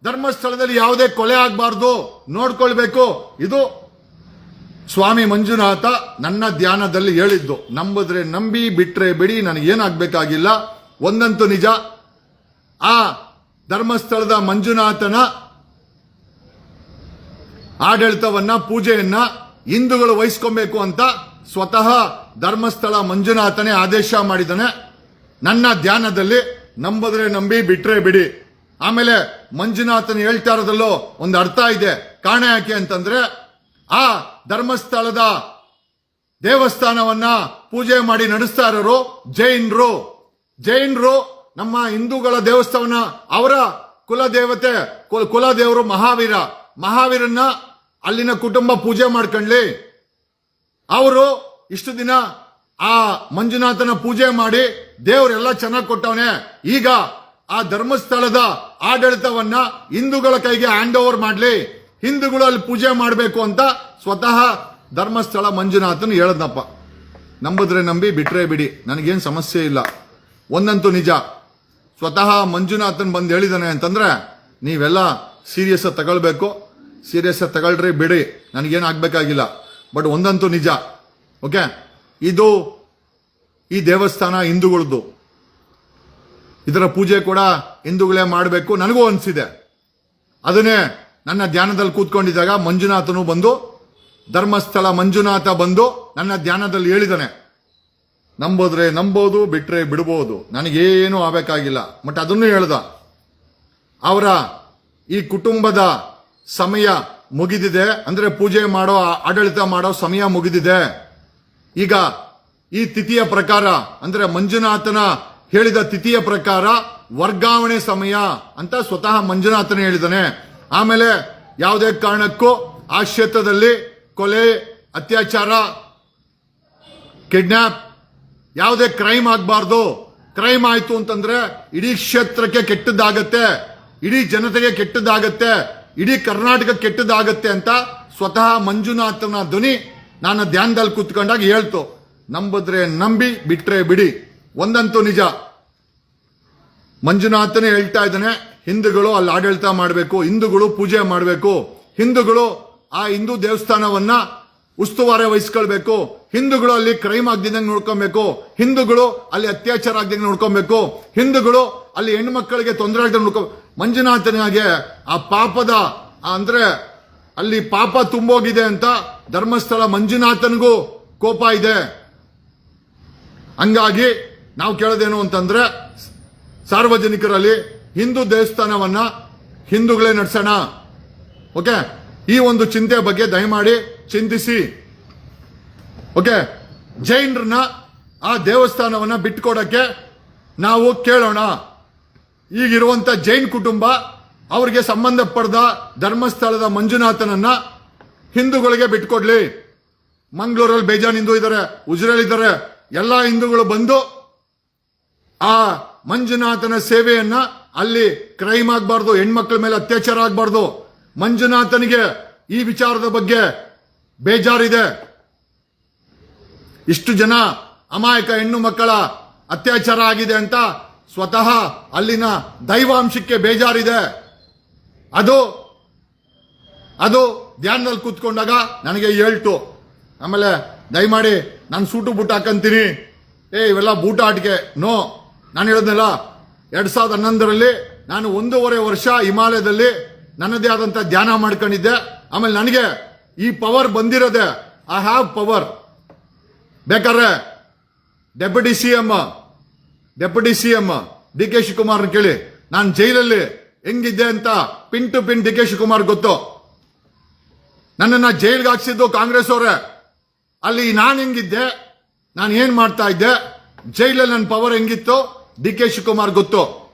ಧರ್ಮಸ್ಥಳದಲ್ಲಿ ಯಾವುದೇ ಕೊಲೆ ಆಗಬಾರ್ದು ನೋಡ್ಕೊಳ್ಬೇಕು. ಇದು ಸ್ವಾಮಿ ಮಂಜುನಾಥ ನನ್ನ ಧ್ಯಾನದಲ್ಲಿ ಹೇಳಿದ್ದು. ನಂಬಿದ್ರೆ ನಂಬಿ, ಬಿಟ್ರೆ ಬಿಡಿ, ನನಗೇನಾಗಬೇಕಾಗಿಲ್ಲ. ಒಂದಂತೂ ನಿಜ, ಆ ಧರ್ಮಸ್ಥಳದ ಮಂಜುನಾಥನ ಆಡಳಿತವನ್ನ, ಪೂಜೆಯನ್ನ ಹಿಂದೂಗಳು ವಹಿಸ್ಕೊಬೇಕು ಅಂತ ಸ್ವತಃ ಧರ್ಮಸ್ಥಳ ಮಂಜುನಾಥನೇ ಆದೇಶ ಮಾಡಿದ್ದಾನೆ. ನನ್ನ ಧ್ಯಾನದಲ್ಲಿ ನಂಬಿದ್ರೆ ನಂಬಿ, ಬಿಟ್ರೆ ಬಿಡಿ. ಆಮೇಲೆ ಮಂಜುನಾಥನ್ ಹೇಳ್ತಾ ಇರೋದಲ್ಲೂ ಒಂದು ಅರ್ಥ ಇದೆ. ಕಾರಣ ಯಾಕೆ ಅಂತಂದ್ರೆ, ಆ ಧರ್ಮಸ್ಥಳದ ದೇವಸ್ಥಾನವನ್ನ ಪೂಜೆ ಮಾಡಿ ನಡೆಸ್ತಾ ಇರೋರು ಜೈನರು. ನಮ್ಮ ಹಿಂದೂಗಳ ದೇವಸ್ಥಾನ, ಅವರ ಕುಲದೇವತೆ, ಕುಲದೇವರು ಮಹಾವೀರನ್ನ ಅಲ್ಲಿನ ಕುಟುಂಬ ಪೂಜೆ ಮಾಡ್ಕೊಳ್ಳಿ. ಅವರು ಇಷ್ಟು ದಿನ ಆ ಮಂಜುನಾಥನ ಪೂಜೆ ಮಾಡಿ ದೇವರೆಲ್ಲ ಚೆನ್ನಾಗಿ ಕೊಟ್ಟವನೆ. ಈಗ ಆ ಧರ್ಮಸ್ಥಳದ ಆಡಳಿತವನ್ನ ಹಿಂದೂಗಳ ಕೈಗೆ ಹ್ಯಾಂಡ್ ಓವರ್ ಮಾಡ್ಲಿ, ಹಿಂದೂಗಳು ಅಲ್ಲಿ ಪೂಜೆ ಮಾಡಬೇಕು ಅಂತ ಸ್ವತಃ ಧರ್ಮಸ್ಥಳ ಮಂಜುನಾಥನ್ ಹೇಳದ್ನಪ್ಪ. ನಂಬಿದ್ರೆ ನಂಬಿ, ಬಿಟ್ರೆ ಬಿಡಿ, ನನಗೇನು ಸಮಸ್ಯೆ ಇಲ್ಲ. ಒಂದಂತೂ ನಿಜ, ಸ್ವತಃ ಮಂಜುನಾಥನ್ ಬಂದು ಹೇಳಿದಾನೆ ಅಂತಂದ್ರೆ ನೀವೆಲ್ಲ ಸೀರಿಯಸ್ ತಗೊಳ್ಬೇಕು. ಸೀರಿಯಸ್ ತಗೊಳ್ರಿ, ಬಿಡಿ, ನನಗೇನು ಆಗ್ಬೇಕಾಗಿಲ್ಲ. ಬಟ್ ಒಂದಂತೂ ನಿಜ, ಓಕೆ, ಇದು ಈ ದೇವಸ್ಥಾನ ಹಿಂದೂಗಳದ್ದು, ಇದರ ಪೂಜೆ ಕೂಡ ಹಿಂದೂಗಳೇ ಮಾಡಬೇಕು ನನಗೂ ಅನಿಸಿದೆ. ಅದನ್ನೇ ನನ್ನ ಧ್ಯಾನದಲ್ಲಿ ಕೂತ್ಕೊಂಡಿದ್ದಾಗ ಮಂಜುನಾಥನು ಬಂದು, ಧರ್ಮಸ್ಥಳ ಮಂಜುನಾಥ ಬಂದು ನನ್ನ ಧ್ಯಾನದಲ್ಲಿ ಹೇಳಿದಾನೆ, ನಂಬೋದ್ರೆ ನಂಬೋದು, ಬಿಟ್ರೆ ಬಿಡ್ಬೋದು, ನನಗೇನು ಆಗಬೇಕಾಗಿಲ್ಲ. ಬಟ್ ಅದನ್ನು ಹೇಳ್ದ, ಅವರ ಈ ಕುಟುಂಬದ ಸಮಯ ಮುಗಿದಿದೆ, ಅಂದ್ರೆ ಪೂಜೆ ಮಾಡೋ, ಆಡಳಿತ ಮಾಡೋ ಸಮಯ ಮುಗಿದಿದೆ. ಈಗ ಈ ತಿಥಿಯ ಪ್ರಕಾರ, ಅಂದ್ರೆ ಮಂಜುನಾಥನ ಹೇಳಿದ ತಿಥಿಯ ಪ್ರಕಾರ ವರ್ಗಾವಣೆ ಸಮಯ ಅಂತ ಸ್ವತಃ ಮಂಜುನಾಥನೇ ಹೇಳಿದಾನೆ. ಆಮೇಲೆ ಯಾವುದೇ ಕಾರಣಕ್ಕೂ ಆ ಕ್ಷೇತ್ರದಲ್ಲಿ ಕೊಲೆ, ಅತ್ಯಾಚಾರ, ಕಿಡ್ನಾಪ್, ಯಾವುದೇ ಕ್ರೈಮ್ ಆಗಬಾರ್ದು. ಕ್ರೈಮ್ ಆಯ್ತು ಅಂತಂದ್ರೆ ಇಡೀ ಕ್ಷೇತ್ರಕ್ಕೆ ಕೆಟ್ಟದ್ದಾಗತ್ತೆ, ಇಡೀ ಜನತೆಗೆ ಕೆಟ್ಟದ್ದಾಗತ್ತೆ, ಇಡೀ ಕರ್ನಾಟಕ ಕೆಟ್ಟದ್ದಾಗತ್ತೆ ಅಂತ ಸ್ವತಃ ಮಂಜುನಾಥನ ಧ್ವನಿ ನಾನು ಧ್ಯಾನದಲ್ಲಿ ಕೂತ್ಕೊಂಡಾಗ ಹೇಳ್ತು. ನಂಬಿದ್ರೆ ನಂಬಿ, ಬಿಟ್ರೆ ಬಿಡಿ. ಒಂದಂತೂ ನಿಜ, ಮಂಜುನಾಥನೇ ಹೇಳ್ತಾ ಇದ್ದಾನೆ, ಹಿಂದೂಗಳು ಅಲ್ಲಿ ಆಡಳಿತ ಮಾಡಬೇಕು, ಹಿಂದೂಗಳು ಪೂಜೆ ಮಾಡಬೇಕು, ಹಿಂದೂಗಳು ಆ ಹಿಂದೂ ದೇವಸ್ಥಾನವನ್ನ ಉಸ್ತುವಾರಿ ವಹಿಸ್ಕೊಳ್ಬೇಕು, ಹಿಂದೂಗಳು ಅಲ್ಲಿ ಕ್ರೈಮ್ ಆಗದಿದ್ದಂಗೆ ನೋಡ್ಕೊಬೇಕು, ಹಿಂದೂಗಳು ಅಲ್ಲಿ ಅತ್ಯಾಚಾರ ಆಗದಂಗೆ ನೋಡ್ಕೊಬೇಕು, ಹಿಂದೂಗಳು ಅಲ್ಲಿ ಹೆಣ್ಣು ಮಕ್ಕಳಿಗೆ ತೊಂದರೆ ಆಗದಂಗೆ ನೋಡ್ಕೊ. ಮಂಜುನಾಥನಿಗೆ ಆ ಪಾಪದ, ಅಂದ್ರೆ ಅಲ್ಲಿ ಪಾಪ ತುಂಬೋಗಿದೆ ಅಂತ ಧರ್ಮಸ್ಥಳ ಮಂಜುನಾಥನಿಗೂ ಕೋಪ ಇದೆ. ಹಂಗಾಗಿ ನಾವು ಕೇಳೋದೇನು ಅಂತಂದ್ರೆ, ಸಾರ್ವಜನಿಕರಲ್ಲಿ ಹಿಂದೂ ದೇವಸ್ಥಾನವನ್ನ ಹಿಂದೂಗಳೇ ನಡೆಸೋಣ. ಓಕೆ, ಈ ಒಂದು ಚಿಂತೆ ಬಗ್ಗೆ ದಯಮಾಡಿ ಚಿಂತಿಸಿ. ಓಕೆ, ಜೈನರನ್ನ ಆ ದೇವಸ್ಥಾನವನ್ನ ಬಿಟ್ಕೊಡಕ್ಕೆ ನಾವು ಕೇಳೋಣ. ಈಗಿರುವಂತ ಜೈನ್ ಕುಟುಂಬ ಅವರಿಗೆ ಸಂಬಂಧಪಟ್ಟ ಧರ್ಮಸ್ಥಳದ ಮಂಜುನಾಥನನ್ನ ಹಿಂದೂಗಳಿಗೆ ಬಿಟ್ಕೊಡ್ಲಿ. ಮಂಗಳೂರಲ್ಲಿ ಬೇಜಾನ್ ಹಿಂದೂ ಇದ್ದಾರೆ, ಉಜ್ರೇಲ್ ಇದ್ದಾರೆ, ಎಲ್ಲಾ ಹಿಂದೂಗಳು ಬಂದು ಆ ಮಂಜುನಾಥನ ಸೇವೆಯನ್ನ, ಅಲ್ಲಿ ಕ್ರೈಮ್ ಆಗಬಾರ್ದು, ಹೆಣ್ಮಕ್ಳ ಮೇಲೆ ಅತ್ಯಾಚಾರ ಆಗಬಾರ್ದು. ಮಂಜುನಾಥನಿಗೆ ಈ ವಿಚಾರದ ಬಗ್ಗೆ ಬೇಜಾರಿದೆ. ಇಷ್ಟು ಜನ ಅಮಾಯಕ ಹೆಣ್ಣು ಮಕ್ಕಳ ಅತ್ಯಾಚಾರ ಆಗಿದೆ ಅಂತ ಸ್ವತಃ ಅಲ್ಲಿನ ದೈವಾಂಶಕ್ಕೆ ಬೇಜಾರಿದೆ. ಅದು ಧ್ಯಾನದಲ್ಲಿ ಕೂತ್ಕೊಂಡಾಗ ನನಗೆ ಹೇಳ್ತು. ಆಮೇಲೆ ದಯಮಾಡಿ ನಾನು ಸೂಟು ಬೂಟ್ ಹಾಕಂತೀನಿ, ಇವೆಲ್ಲ ಬೂಟ ಆಟಿಕೆ, ನೋ. ನಾನು ಹೇಳಿದ್ನಲ್ಲ, 2011ರಲ್ಲಿ ನಾನು 1.5 ವರ್ಷ ಹಿಮಾಲಯದಲ್ಲಿ ನನ್ನದೇ ಆದಂತ ಧ್ಯಾನ ಮಾಡ್ಕೊಂಡಿದ್ದೆ. ಆಮೇಲೆ ನನಗೆ ಈ ಪವರ್ ಬಂದಿರೋದೆ, ಐ ಹ್ಯಾವ್ ಪವರ್. ಬೇಕಾದ್ರೆ deputy CM D K Shivakumar ಕೇಳಿ, ನಾನು ಜೈಲಲ್ಲಿ ಹೆಂಗಿದ್ದೆ ಅಂತ pin to pin D K Shivakumar ಗೊತ್ತು. ನನ್ನನ್ನ ಜೈಲ್ಗೆ ಹಾಕ್ಸಿದ್ದು ಕಾಂಗ್ರೆಸ್ ಅವರೇ. ಅಲ್ಲಿ ನಾನು ಹೆಂಗಿದ್ದೆ, ನಾನು ಏನ್ ಮಾಡ್ತಾ ಇದ್ದೆ, ಜೈಲಲ್ಲಿ ನನ್ನ ಪವರ್ ಹೆಂಗಿತ್ತು, ಡಿ ಕೆ ಶಿವಕುಮಾರ್ ಗೊತ್ತು,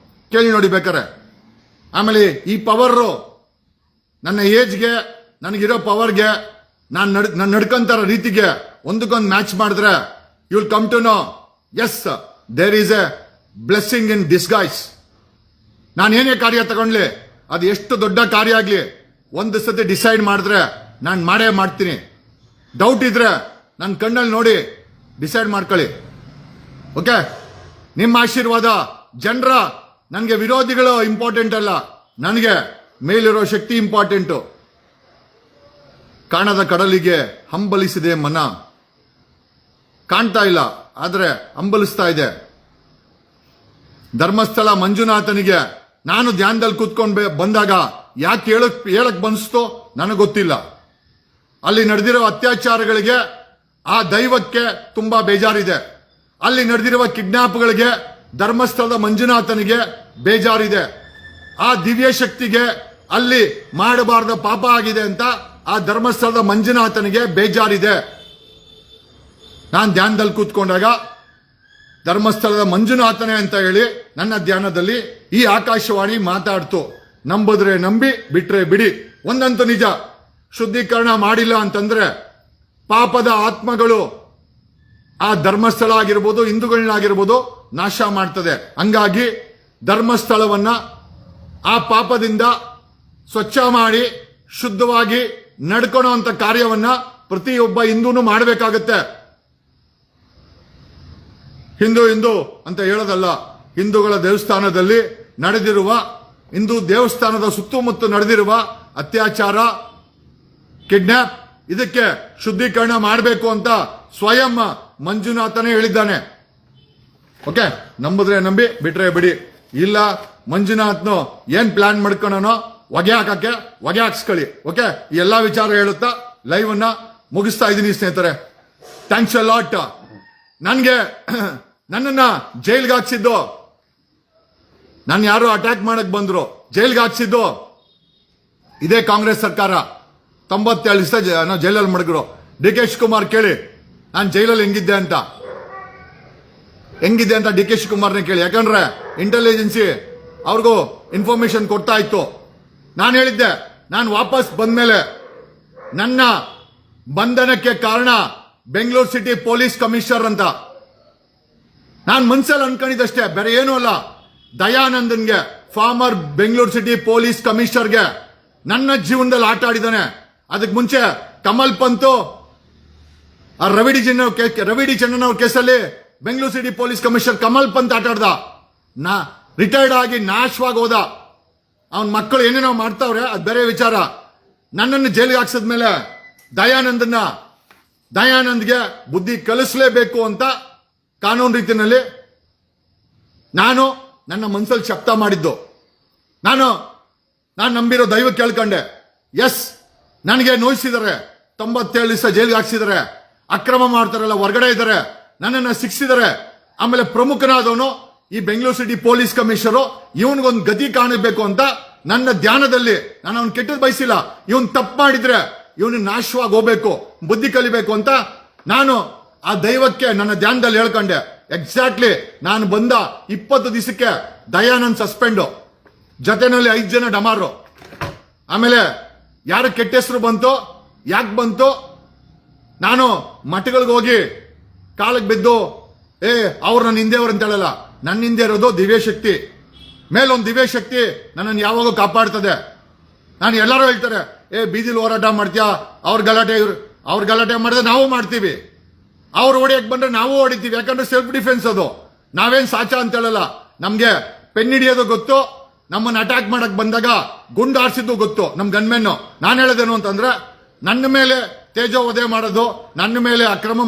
ಕೇಳಿ ನೋಡಿ ಬೇಕಾರೆ. ಆಮೇಲೆ ಈ ಪವರ್ ನನ್ನ ಏಜ್ಗೆ, ನನಗಿರೋ ಪವರ್ಗೆ, ನಾನು ನಡ್ಕೊಂತಾರ ರೀತಿಗೆ ಒಂದಕ್ಕೊಂದು ಮ್ಯಾಚ್ ಮಾಡಿದ್ರೆ you will come to know, yes, there is a blessing in disguise. ನಾನು ಏನೇ ಕಾರ್ಯ ತಗೊಂಡ್ಲಿ, ಅದು ಎಷ್ಟು ದೊಡ್ಡ ಕಾರ್ಯ ಆಗ್ಲಿ, ಒಂದು ಸತಿ ಡಿಸೈಡ್ ಮಾಡಿದ್ರೆ ನಾನು ಮಾಡೇ ಮಾಡ್ತೀನಿ. ಡೌಟ್ ಇದ್ರೆ ನನ್ನ ಕಣ್ಣಲ್ಲಿ ನೋಡಿ ಡಿಸೈಡ್ ಮಾಡ್ಕೊಳ್ಳಿ. ಓಕೆ, ನಿಮ್ಮ ಆಶೀರ್ವಾದ, ಜನರ, ನನಗೆ ವಿರೋಧಿಗಳು ಇಂಪಾರ್ಟೆಂಟ್ ಅಲ್ಲ, ನನಗೆ ಮೇಲಿರೋ ಶಕ್ತಿ ಇಂಪಾರ್ಟೆಂಟು. ಕಾಣದ ಕಡಲಿಗೆ ಹಂಬಲಿಸಿದೆ ಮನ, ಕಾಣ್ತಾ ಇಲ್ಲ ಆದ್ರೆ ಹಂಬಲಿಸ್ತಾ ಇದೆ. ಧರ್ಮಸ್ಥಳ ಮಂಜುನಾಥನಿಗೆ ನಾನು ಧ್ಯಾನದಲ್ಲಿ ಕೂತ್ಕೊಂಡು ಬಂದಾಗ ಯಾಕೆ ಹೇಳಕ್ ಬನ್ಸ್ತೋ ನನಗೆ ಗೊತ್ತಿಲ್ಲ. ಅಲ್ಲಿ ನಡೆದಿರೋ ಅತ್ಯಾಚಾರಗಳಿಗೆ ಆ ದೈವಕ್ಕೆ ತುಂಬಾ ಬೇಜಾರಿದೆ. ಅಲ್ಲಿ ನಡೆದಿರುವ ಕಿಡ್ನಾಪ್ಗಳಿಗೆ ಧರ್ಮಸ್ಥಳದ ಮಂಜುನಾಥನಿಗೆ ಬೇಜಾರಿದೆ. ಆ ದಿವ್ಯ ಶಕ್ತಿಗೆ ಅಲ್ಲಿ ಮಾಡಬಾರ್ದ ಪಾಪ ಆಗಿದೆ ಅಂತ ಆ ಧರ್ಮಸ್ಥಳದ ಮಂಜುನಾಥನಿಗೆ ಬೇಜಾರಿದೆ. ನಾನು ಧ್ಯಾನದಲ್ಲಿ ಕೂತ್ಕೊಂಡಾಗ ಧರ್ಮಸ್ಥಳದ ಮಂಜುನಾಥನೇ ಅಂತ ಹೇಳಿ ನನ್ನ ಧ್ಯಾನದಲ್ಲಿ ಈ ಆಕಾಶವಾಣಿ ಮಾತಾಡ್ತು. ನಂಬಿದ್ರೆ ನಂಬಿ, ಬಿಟ್ರೆ ಬಿಡಿ. ಒಂದಂತೂ ನಿಜ, ಶುದ್ಧೀಕರಣ ಮಾಡಿಲ್ಲ ಅಂತಂದ್ರೆ ಪಾಪದ ಆತ್ಮಗಳು ಆ ಧರ್ಮಸ್ಥಳ ಆಗಿರ್ಬೋದು, ಹಿಂದೂಗಳನ್ನಾಗಿರ್ಬೋದು ನಾಶ ಮಾಡ್ತದೆ. ಹಂಗಾಗಿ ಧರ್ಮಸ್ಥಳವನ್ನ ಆ ಪಾಪದಿಂದ ಸ್ವಚ್ಛ ಮಾಡಿ ಶುದ್ಧವಾಗಿ ನಡ್ಕೊಳ್ಳೋ ಅಂತ ಕಾರ್ಯವನ್ನ ಪ್ರತಿಯೊಬ್ಬ ಹಿಂದೂನು ಮಾಡಬೇಕಾಗತ್ತೆ. ಹಿಂದೂ ಅಂತ ಹೇಳೋದಲ್ಲ. ಹಿಂದೂಗಳ ದೇವಸ್ಥಾನದಲ್ಲಿ ನಡೆದಿರುವ, ಹಿಂದೂ ದೇವಸ್ಥಾನದ ಸುತ್ತಮುತ್ತ ನಡೆದಿರುವ ಅತ್ಯಾಚಾರ, ಕಿಡ್ನಾಪ್, ಇದಕ್ಕೆ ಶುದ್ಧೀಕರಣ ಮಾಡಬೇಕು ಅಂತ ಸ್ವಯಂ ಮಂಜುನಾಥನೇ ಹೇಳಿದ್ದಾನೆ. ಓಕೆ, ನಂಬಿದ್ರೆ ನಂಬಿ, ಬಿಟ್ರೆ ಬಿಡಿ. ಇಲ್ಲ ಮಂಜುನಾಥ್ನು ಏನ್ ಪ್ಲಾನ್ ಮಾಡ್ಕೊಳನೋ ಹೊಗೆ ಹಾಕ್ಸ್ಕೊಳ್ಳಿ. ಓಕೆ, ಈ ಎಲ್ಲಾ ವಿಚಾರ ಹೇಳುತ್ತಾ ಲೈವ್ ಅನ್ನ ಮುಗಿಸ್ತಾ ಇದ್ದೀನಿ ಸ್ನೇಹಿತರೆ. Thanks a lot. ನನ್ನನ್ನ ಜೈಲ್ಗೆ ಹಾಕ್ಸಿದ್ದು, ನಾನು ಯಾರು ಅಟ್ಯಾಕ್ ಮಾಡಕ್ ಬಂದ್ರು, ಜೈಲ್ಗೆ ಹಾಕ್ಸಿದ್ದು ಇದೇ ಕಾಂಗ್ರೆಸ್ ಸರ್ಕಾರ. 97 ದಿವಸ ಜೈಲಲ್ಲಿ ಮಡಗರು. ಡಿ ಕೆ ಶಿವಕುಮಾರ್ ಕೇಳಿ ನಾನು ಜೈಲಲ್ಲಿ ಹೆಂಗಿದ್ದೆ ಅಂತ ಡಿ ಕೆ ಶಿವಕುಮಾರ್ನೇ ಕೇಳಿ. ಯಾಕಂದ್ರೆ ಇಂಟೆಲಿಜೆನ್ಸಿ ಅವ್ರಿಗೂ ಇನ್ಫಾರ್ಮೇಶನ್ ಕೊಡ್ತಾ ಇತ್ತು. ನಾನು ಹೇಳಿದ್ದೆ, ನಾನು ವಾಪಸ್ ಬಂದ್ಮೇಲೆ ನನ್ನ ಬಂಧನಕ್ಕೆ ಕಾರಣ ಬೆಂಗಳೂರು ಸಿಟಿ ಪೊಲೀಸ್ ಕಮಿಷನರ್ ಅಂತ ನಾನು ಮನ್ಸಲ್ಲಿ ಅನ್ಕೊಂಡಿದ್ದಷ್ಟೇ, ಬೇರೆ ಏನೂ ಅಲ್ಲ. ದಯಾನಂದನ್ಗೆ, ಫಾರ್ಮರ್ ಬೆಂಗಳೂರು ಸಿಟಿ ಪೊಲೀಸ್ ಕಮಿಷನರ್ಗೆ ನನ್ನ ಜೀವನದಲ್ಲಿ ಆಟ ಆಡಿದ್ದಾನೆ. ಅದಕ್ಕೆ ಮುಂಚೆ ಕಮಲ್ ಪಂತು ಆ ರವಿ ಡಿ ಚೆನ್ನಣ್ಣವ್ರ ಕೇಸಲ್ಲಿ Bengaluru city police commissioner Kamal Pant ಆಟ ಆಡ್ದ. ರಿಟೈರ್ಡ್ ಆಗಿ ನಾಶವಾಗಿ ಹೋದ. ಅವನ ಮಕ್ಕಳು ಏನೇನೋ ಮಾಡ್ತಾವ್ರೆ, ಅದು ಬೇರೆ ವಿಚಾರ. ನನ್ನನ್ನು ಜೈಲಿಗೆ ಹಾಕ್ಸಿದ್ಮೇಲೆ ದಯಾನಂದ್ಗೆ ಬುದ್ಧಿ ಕಲಿಸಲೇಬೇಕು ಅಂತ ಕಾನೂನು ರೀತಿಯಲ್ಲಿ ನಾನು ನನ್ನ ಮನಸ್ಸಲ್ಲಿ ಶಬ್ದ ಮಾಡಿದ್ದು. ನಾನು ನಂಬಿರೋ ದೈವ ಕೇಳ್ಕೊಂಡೆ. ಎಸ್, ನನಗೆ ನೋಯಿಸಿದ್ದಾರೆ, 97 ದಿವಸ ಜೈಲಿಗೆ ಹಾಕ್ಸಿದ್ದಾರೆ, ಅಕ್ರಮ ಮಾಡ್ತಾರಲ್ಲ ಹೊರಗಡೆ ಇದ್ದಾರೆ, ನನ್ನನ್ನು ಶಿಕ್ಷಿಸಿದ್ದಾರೆ. ಆಮೇಲೆ ಪ್ರಮುಖನಾದವನು ಈ ಬೆಂಗಳೂರು ಸಿಟಿ ಪೊಲೀಸ್ ಕಮಿಷನರು, ಇವನಿಗೊಂದು ಗತಿ ಕಾಣಬೇಕು ಅಂತ ನನ್ನ ಧ್ಯಾನದಲ್ಲಿ ನಾನು ಅವ್ನು ಕೆಟ್ಟದ್ ಬಯಸಿಲ್ಲ. ಇವನ್ ತಪ್ಪು ಮಾಡಿದ್ರೆ ಇವನು ನಾಶವಾಗಿ ಹೋಗ್ಬೇಕು, ಬುದ್ಧಿ ಕಲಿಬೇಕು ಅಂತ ನಾನು ಆ ದೈವಕ್ಕೆ ನನ್ನ ಧ್ಯಾನದಲ್ಲಿ ಹೇಳ್ಕೊಂಡೆ. ಎಕ್ಸಾಕ್ಟ್ಲಿ ನಾನು ಬಂದ 20 ದಿವಸಕ್ಕೆ ದಯಾನಂದ್ ಸಸ್ಪೆಂಡು, ಜೊತೆನಲ್ಲಿ 5 ಜನ ಡಮಾರು. ಆಮೇಲೆ ಯಾರ ಕೆಟ್ಟ ಹೆಸರು ಬಂತು, ಯಾಕೆ ಬಂತು, ನಾನು ಮಠಗಳಿಗೆ ಹೋಗಿ ಕಾಲಕ್ಕೆ ಬಿದ್ದು ಅವ್ರು ನನ್ನ ಹಿಂದೆಯವ್ರು ಅಂತ ಹೇಳಲ್ಲ. ನನ್ನ ಹಿಂದೆ ಇರೋದು ದಿವ್ಯಶಕ್ತಿ, ಮೇಲೊಂದು ದಿವ್ಯಶಕ್ತಿ ನನ್ನನ್ನು ಯಾವಾಗೂ ಕಾಪಾಡ್ತದೆ. ನಾನು ಎಲ್ಲರೂ ಹೇಳ್ತಾರೆ, ಬೀದಿಲಿ ಹೋರಾಟ ಮಾಡ್ತೀಯಾ, ಅವ್ರ ಗಲಾಟೆ ಮಾಡಿದ್ರೆ ನಾವು ಮಾಡ್ತೀವಿ, ಅವ್ರು ಹೊಡಿಯಕ್ ಬಂದ್ರೆ ನಾವು ಹೊಡಿತೀವಿ. ಯಾಕಂದ್ರೆ ಸೆಲ್ಫ್ ಡಿಫೆನ್ಸ್ ಅದು. ನಾವೇನ್ ಸಾಚ ಅಂತ ಹೇಳಲ್ಲ. ನಮ್ಗೆ ಪೆನ್ ಹಿಡಿಯೋದು ಗೊತ್ತು, ನಮ್ಮನ್ನ ಅಟ್ಯಾಕ್ ಮಾಡಕ್ ಬಂದಾಗ ಗುಂಡು ಆರಿಸಿದ್ದು ಗೊತ್ತು ನಮ್ ಗನ್ಮೆನ್. ನಾನು ಹೇಳೋದೇನು ಅಂತಂದ್ರೆ, ನನ್ನ ಮೇಲೆ ತೇಜೋವಧೆ ಮಾಡೋದು, ನನ್ನ ಮೇಲೆ ಅಕ್ರಮ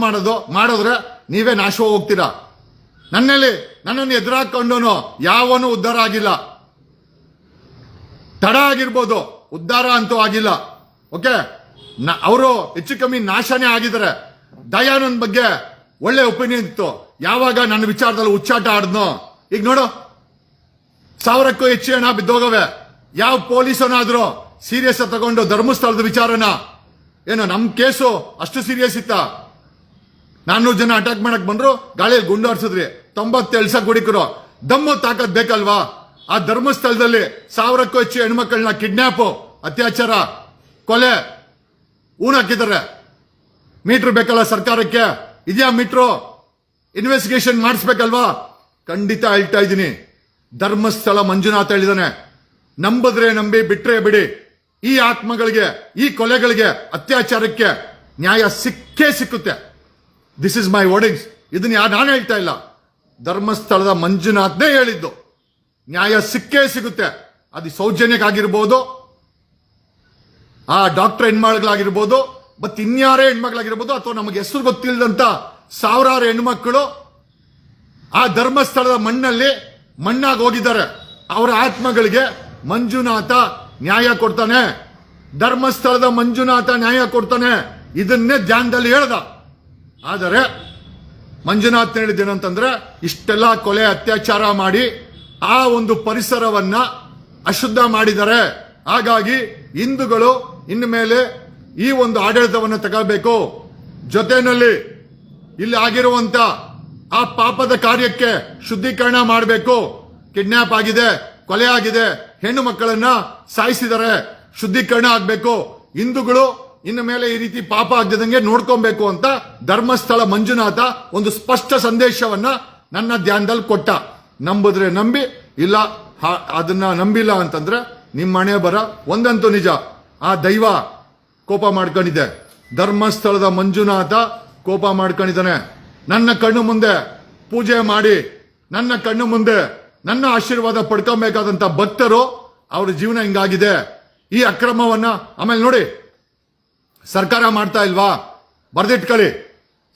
ಮಾಡಿದ್ರೆ ನೀವೇ ನಾಶ ಹೋಗ್ತೀರಾ. ನನ್ನನ್ನು ಎದುರಾಕೊಂಡವನು ಯಾವನು ಉದ್ಧಾರ ಆಗಿಲ್ಲ. ತಡ ಆಗಿರ್ಬೋದು, ಉದ್ಧಾರ ಅಂತೂ ಆಗಿಲ್ಲ. ಓಕೆ, ಅವರು ಹೆಚ್ಚು ಕಮ್ಮಿ ನಾಶನೇ ಆಗಿದ್ದಾರೆ. ದಯಾನಂದ್ ಬಗ್ಗೆ ಒಳ್ಳೆ ಒಪಿನಿಯನ್ ಇತ್ತು. ಯಾವಾಗ ನನ್ನ ವಿಚಾರದಲ್ಲಿ ಹುಚ್ಚಾಟ ಆಡ್ನೋ, ಈಗ ನೋಡು 1000ಕ್ಕೂ ಹೆಚ್ಚು ಹಣ ಬಿದ್ದೋಗವೆ. ಯಾವ ಪೊಲೀಸನಾದ್ರೂ ಸೀರಿಯಸ್ ತಗೊಂಡು ಧರ್ಮಸ್ಥಳದ ವಿಚಾರನ, ಏನು ನಮ್ ಕೇಸು ಅಷ್ಟು ಸೀರಿಯಸ್ ಇತ್ತ? 400 ಜನ ಅಟ್ಯಾಕ್ ಮಾಡಕ್ ಬಂದ್ರು, ಗಾಳಿಯಲ್ಲಿ ಗುಂಡು ಹಾರಿಸಿದ್ರಿ, 97 ದಿವಸ ಗುಡಿಕರು. ದಮ್ಮು ತಾಕತ್ ಬೇಕಲ್ವಾ? ಆ ಧರ್ಮಸ್ಥಳದಲ್ಲಿ 1000ಕ್ಕೂ ಹೆಚ್ಚು ಹೆಣ್ಮಕ್ಳನ್ನ ಕಿಡ್ನಾಪ್, ಅತ್ಯಾಚಾರ, ಕೊಲೆ, ಹಾಕಿದ್ದಾರೆ. ಮೀಟ್ರ್ ಬೇಕಲ್ಲ ಸರ್ಕಾರಕ್ಕೆ? ಇದೆಯಾ ಮೀಟ್ರು? ಇನ್ವೆಸ್ಟಿಗೇಷನ್ ಮಾಡಿಸ್ಬೇಕಲ್ವಾ? ಖಂಡಿತ ಹೇಳ್ತಾ ಇದ್ದೀನಿ, ಧರ್ಮಸ್ಥಳ ಮಂಜುನಾಥ ಹೇಳಿದಾನೆ, ನಂಬಿದ್ರೆ ನಂಬಿ, ಬಿಟ್ರೆ ಬಿಡಿ. ಈ ಆತ್ಮಗಳಿಗೆ, ಈ ಕೊಲೆಗಳಿಗೆ, ಅತ್ಯಾಚಾರಕ್ಕೆ ನ್ಯಾಯ ಸಿಕ್ಕೇ ಸಿಕ್ಕುತ್ತೆ. This is my wordings. ಇದನ್ನ ನಾನು ಹೇಳ್ತಾ ಇಲ್ಲ, ಧರ್ಮಸ್ಥಳದ ಮಂಜುನಾಥ್ನೇ ಹೇಳಿದ್ದು. ನ್ಯಾಯ ಸಿಕ್ಕೇ ಸಿಗುತ್ತೆ. ಅದು ಸೌಜನ್ಯಕ್ಕಾಗಿರ್ಬೋದು, ಆ ಡಾಕ್ಟರ್ ಹೆಣ್ಮಗಳಾಗಿರ್ಬೋದು, ಮತ್ತೆ ಇನ್ಯಾರೇ ಹೆಣ್ಮಗಳಾಗಿರ್ಬೋದು, ಅಥವಾ ನಮಗೆ ಹೆಸರು ಗೊತ್ತಿಲ್ಲದಂತ 1000 ಹೆಣ್ಮಕ್ಳು ಆ ಧರ್ಮಸ್ಥಳದ ಮಣ್ಣಾಗಿ ಹೋಗಿದ್ದಾರೆ. ಅವರ ಆತ್ಮಗಳಿಗೆ ಮಂಜುನಾಥ ನ್ಯಾಯ ಕೊಡ್ತಾನೆ. ಧರ್ಮಸ್ಥಳದ ಮಂಜುನಾಥ ನ್ಯಾಯ ಕೊಡ್ತಾನೆ. ಇದನ್ನೇ ಧ್ಯಾನದಲ್ಲಿ ಹೇಳ್ದ. ಆದರೆ ಮಂಜುನಾಥ್ ಹೇಳಿದ್ದೇನಂತಂದ್ರೆ, ಇಷ್ಟೆಲ್ಲ ಕೊಲೆ ಅತ್ಯಾಚಾರ ಮಾಡಿ ಆ ಒಂದು ಪರಿಸರವನ್ನ ಅಶುದ್ಧ ಮಾಡಿದ್ದಾರೆ. ಹಾಗಾಗಿ ಹಿಂದೂಗಳು ಇನ್ನು ಮೇಲೆ ಈ ಒಂದು ಆಡಳಿತವನ್ನು ತಗೋಬೇಕು. ಜೊತೆಯಲ್ಲಿ ಇಲ್ಲಿ ಆಗಿರುವಂತ ಆ ಪಾಪದ ಕಾರ್ಯಕ್ಕೆ ಶುದ್ಧೀಕರಣ ಮಾಡಬೇಕು. ಕಿಡ್ನಾಪ್ ಆಗಿದೆ, ಕೊಲೆ ಆಗಿದೆ, ಹೆಣ್ಣು ಮಕ್ಕಳನ್ನ ಸಾಯಿಸಿದರೆ ಶುದ್ಧೀಕರಣ ಆಗಬೇಕು. ಹಿಂದೂಗಳು ಇನ್ನು ಮೇಲೆ ಈ ರೀತಿ ಪಾಪ ಆಗದಂಗೆ ನೋಡ್ಕೊಬೇಕು ಅಂತ ಧರ್ಮಸ್ಥಳ ಮಂಜುನಾಥ ಒಂದು ಸ್ಪಷ್ಟ ಸಂದೇಶವನ್ನ ನನ್ನ ಧ್ಯಾನದಲ್ಲಿ ಕೊಟ್ಟ. ನಂಬಿದ್ರೆ ನಂಬಿ, ಇಲ್ಲ ಅದನ್ನ ನಂಬಿಲ್ಲ ಅಂತಂದ್ರೆ ನಿಮ್ಮ ಮನೆ ಬರ. ಒಂದಂತೂ ನಿಜ, ಆ ದೈವ ಕೋಪ ಮಾಡ್ಕೊಂಡಿದೆ. ಧರ್ಮಸ್ಥಳದ ಮಂಜುನಾಥ ಕೋಪ ಮಾಡ್ಕೊಂಡಿದ್ದಾನೆ. ನನ್ನ ಕಣ್ಣು ಮುಂದೆ ಪೂಜೆ ಮಾಡಿ ನನ್ನ ಕಣ್ಣು ಮುಂದೆ ನನ್ನ ಆಶೀರ್ವಾದ ಪಡ್ಕೊಬೇಕಾದಂತ ಭಕ್ತರು ಅವ್ರ ಜೀವನ ಹಿಂಗಾಗಿದೆ. ಈ ಅಕ್ರಮವನ್ನ ಆಮೇಲೆ ನೋಡಿ, ಸರ್ಕಾರ ಮಾಡ್ತಾ ಇಲ್ವಾ? ಬರ್ದಿಟ್ಕೊಳ್ಳಿ.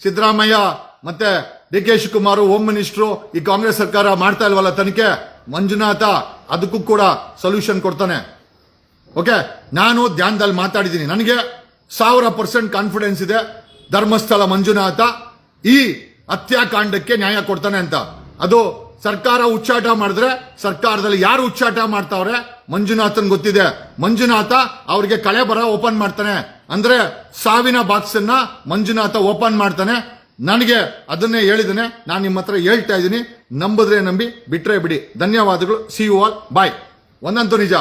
ಸಿದ್ದರಾಮಯ್ಯ ಮತ್ತೆ D K Shivakumar home minister, ಈ ಕಾಂಗ್ರೆಸ್ ಸರ್ಕಾರ ಮಾಡ್ತಾ ಇಲ್ವಲ್ಲ ತನಿಖೆ, ಮಂಜುನಾಥ ಅದಕ್ಕೂ ಕೂಡ ಸೊಲ್ಯೂಷನ್ ಕೊಡ್ತಾನೆ. ಓಕೆ, ನಾನು ಧ್ಯಾನದಲ್ಲಿ ಮಾತಾಡಿದ್ದೀನಿ. ನನಗೆ 1000% ಕಾನ್ಫಿಡೆನ್ಸ್ ಇದೆ ಧರ್ಮಸ್ಥಳ ಮಂಜುನಾಥ ಈ ಹತ್ಯಾಕಾಂಡಕ್ಕೆ ನ್ಯಾಯ ಕೊಡ್ತಾನೆ ಅಂತ. ಅದು ಸರ್ಕಾರ ಉಚ್ಚಾಟ ಮಾಡಿದ್ರೆ, ಸರ್ಕಾರದಲ್ಲಿ ಯಾರು ಉಚ್ಚಾಟ ಮಾಡ್ತಾವ್ರೆ ಮಂಜುನಾಥನ್ ಗೊತ್ತಿದೆ. ಮಂಜುನಾಥ ಅವ್ರಿಗೆ ಕಳೆ ಬರ ಓಪನ್ ಮಾಡ್ತಾನೆ, ಅಂದ್ರೆ ಸಾವಿನ ಬಾಕ್ಸ್ ಅನ್ನ ಮಂಜುನಾಥ ಓಪನ್ ಮಾಡ್ತಾನೆ. ನನಗೆ ಅದನ್ನೇ ಹೇಳಿದ್ದೇನೆ, ನಾನು ನಿಮ್ಮ ಹತ್ರ ಹೇಳ್ತಾ ಇದ್ದೀನಿ. ನಂಬಿದ್ರೆ ನಂಬಿ, ಬಿಟ್ರೆ ಬಿಡಿ. ಧನ್ಯವಾದಗಳು. ಸಿ ಯು ಆಲ್, ಬಾಯ್. ಒಂದಂತೂ ನಿಜ,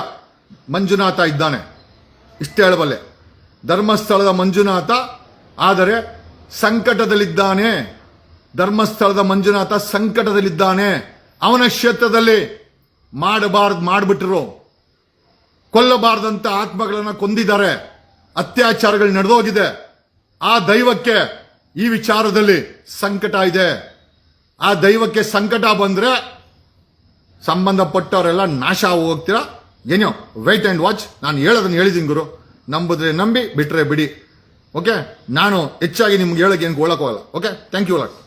ಮಂಜುನಾಥ ಇದ್ದಾನೆ, ಇಷ್ಟೇ ಹೇಳಬಲ್ಲೆ. ಧರ್ಮಸ್ಥಳದ ಮಂಜುನಾಥ ಆದರೆ ಸಂಕಟದಲ್ಲಿದ್ದಾನೆ. ಧರ್ಮಸ್ಥಳದ ಮಂಜುನಾಥ ಸಂಕಟದಲ್ಲಿದ್ದಾನೆ. ಅವನ ಕ್ಷೇತ್ರದಲ್ಲಿ ಮಾಡ್ಬಿಟ್ರು, ಕೊಲ್ಲಬಾರದಂತ ಆತ್ಮಗಳನ್ನ ಕೊಂದಿದ್ದಾರೆ, ಅತ್ಯಾಚಾರಗಳು ನಡೆದೋಗಿದೆ. ಆ ದೈವಕ್ಕೆ ಈ ವಿಚಾರದಲ್ಲಿ ಸಂಕಟ ಇದೆ. ಆ ದೈವಕ್ಕೆ ಸಂಕಟ ಬಂದ್ರೆ ಸಂಬಂಧಪಟ್ಟವರೆಲ್ಲ ನಾಶ ಹೋಗ್ತೀರಾ. ಏನೋ ವೇಟ್ ಅಂಡ್ ವಾಚ್. ನಾನು ಹೇಳೋದನ್ನ ಹೇಳಿದ್ದೀನಿ ಗುರು. ನಂಬಿದ್ರೆ ನಂಬಿ, ಬಿಟ್ರೆ ಬಿಡಿ. ಓಕೆ, ನಾನು ಹೆಚ್ಚಾಗಿ ನಿಮ್ಗೆ ಹೇಳಕ್ಕೆ ಏನು ಹೋಗಲ್ಲ. Okay, thank you lot.